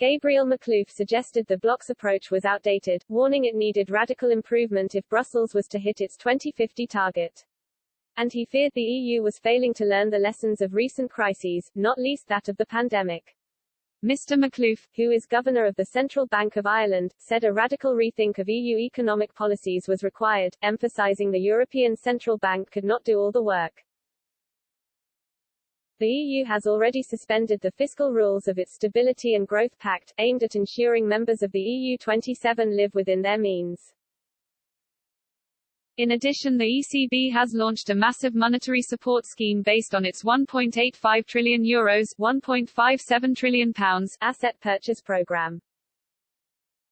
Gabriel Makhlouf suggested the bloc's approach was outdated, warning it needed radical improvement if Brussels was to hit its 2050 target. And he feared the EU was failing to learn the lessons of recent crises, not least that of the pandemic. Mr. Makhlouf, who is governor of the Central Bank of Ireland, said a radical rethink of EU economic policies was required, emphasizing the European Central Bank could not do all the work. The EU has already suspended the fiscal rules of its Stability and Growth Pact, aimed at ensuring members of the EU 27 live within their means. In addition, the ECB has launched a massive monetary support scheme based on its €1.85 trillion £1.57 trillion asset purchase programme.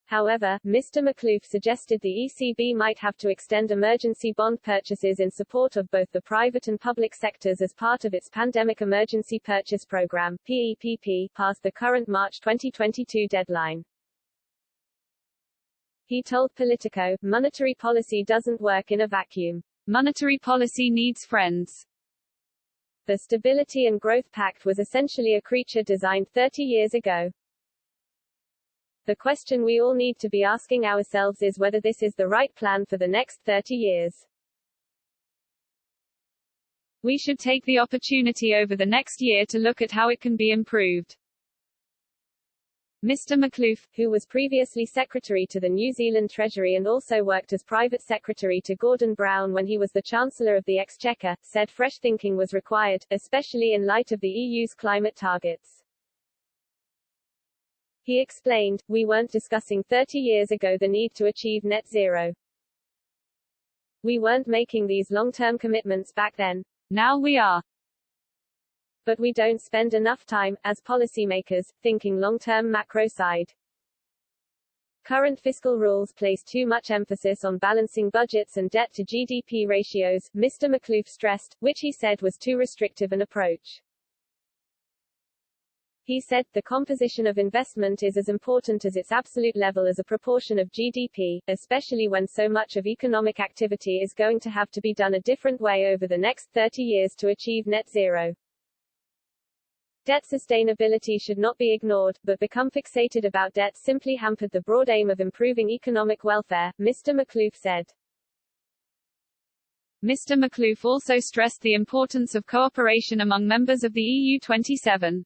However, Mr. Makhlouf suggested the ECB might have to extend emergency bond purchases in support of both the private and public sectors as part of its Pandemic Emergency Purchase Programme (PEPP) past the current March 2022 deadline. He told Politico, monetary policy doesn't work in a vacuum. Monetary policy needs friends. The Stability and Growth Pact was essentially a creature designed 30 years ago. The question we all need to be asking ourselves is whether this is the right plan for the next 30 years. We should take the opportunity over the next year to look at how it can be improved. Mr. Makhlouf, who was previously Secretary to the New Zealand Treasury and also worked as Private Secretary to Gordon Brown when he was the Chancellor of the Exchequer, said fresh thinking was required, especially in light of the EU's climate targets. He explained, "We weren't discussing 30 years ago the need to achieve net zero. We weren't making these long-term commitments back then. Now we are. But we don't spend enough time, as policymakers, thinking long-term macro side. Current fiscal rules place too much emphasis on balancing budgets and debt-to-GDP ratios," Mr. Makhlouf stressed, which he said was too restrictive an approach. He said, "The composition of investment is as important as its absolute level as a proportion of GDP, especially when so much of economic activity is going to have to be done a different way over the next 30 years to achieve net zero. Debt sustainability should not be ignored, but become fixated about debt simply hampered the broad aim of improving economic welfare," Mr. Makhlouf said. Mr. Makhlouf also stressed the importance of cooperation among members of the EU 27.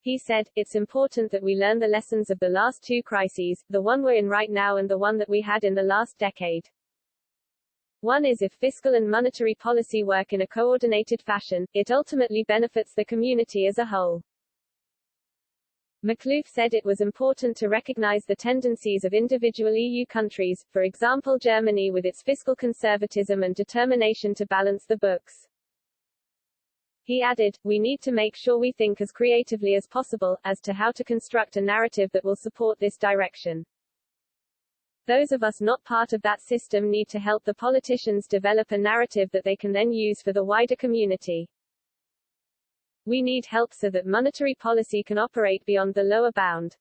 He said, "It's important that we learn the lessons of the last two crises, the one we're in right now and the one that we had in the last decade. One is if fiscal and monetary policy work in a coordinated fashion, it ultimately benefits the community as a whole." Makhlouf said it was important to recognize the tendencies of individual EU countries, for example Germany with its fiscal conservatism and determination to balance the books. He added, "We need to make sure we think as creatively as possible, as to how to construct a narrative that will support this direction. Those of us not part of that system need to help the politicians develop a narrative that they can then use for the wider community. We need help so that monetary policy can operate beyond the lower bound."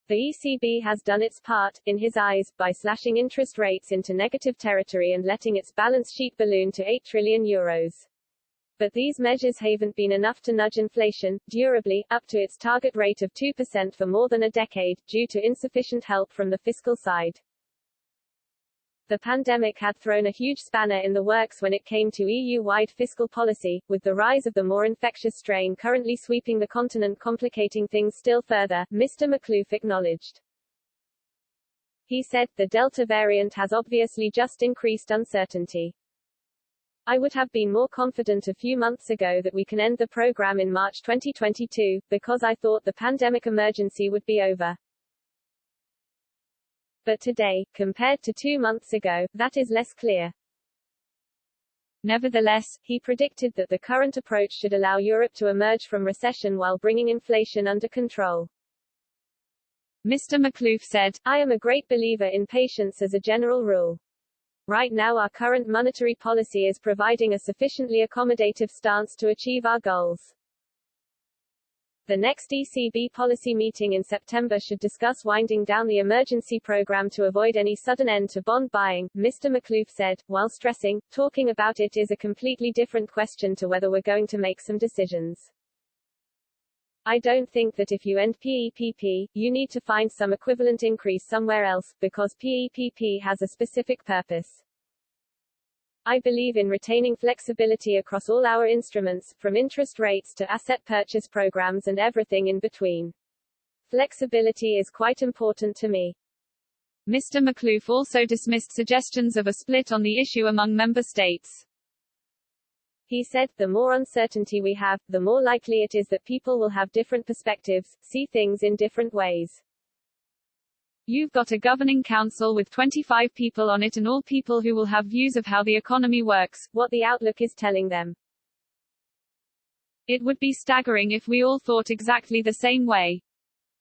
The ECB has done its part, in his eyes, by slashing interest rates into negative territory and letting its balance sheet balloon to €8 trillion. But these measures haven't been enough to nudge inflation, durably, up to its target rate of 2% for more than a decade, due to insufficient help from the fiscal side. The pandemic had thrown a huge spanner in the works when it came to EU-wide fiscal policy, with the rise of the more infectious strain currently sweeping the continent complicating things still further, Mr. Makhlouf acknowledged. He said, "The Delta variant has obviously just increased uncertainty. I would have been more confident a few months ago that we can end the program in March 2022, because I thought the pandemic emergency would be over. But today, compared to 2 months ago, that is less clear." Nevertheless, he predicted that the current approach should allow Europe to emerge from recession while bringing inflation under control. Mr. Makhlouf said, "I am a great believer in patience as a general rule. Right now our current monetary policy is providing a sufficiently accommodative stance to achieve our goals. The next ECB policy meeting in September should discuss winding down the emergency program to avoid any sudden end to bond buying," Mr. Makhlouf said, while stressing, "Talking about it is a completely different question to whether we're going to make some decisions. I don't think that if you end PEPP, you need to find some equivalent increase somewhere else, because PEPP has a specific purpose. I believe in retaining flexibility across all our instruments, from interest rates to asset purchase programs and everything in between. Flexibility is quite important to me. Mr. McLouf also dismissed suggestions of a split on the issue among member states. He said, the more uncertainty we have, the more likely it is that people will have different perspectives, see things in different ways. You've got a governing council with 25 people on it and all people who will have views of how the economy works, what the outlook is telling them. It would be staggering if we all thought exactly the same way.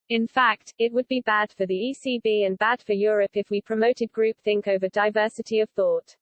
In fact, it would be bad for the ECB and bad for Europe if we promoted groupthink over diversity of thought.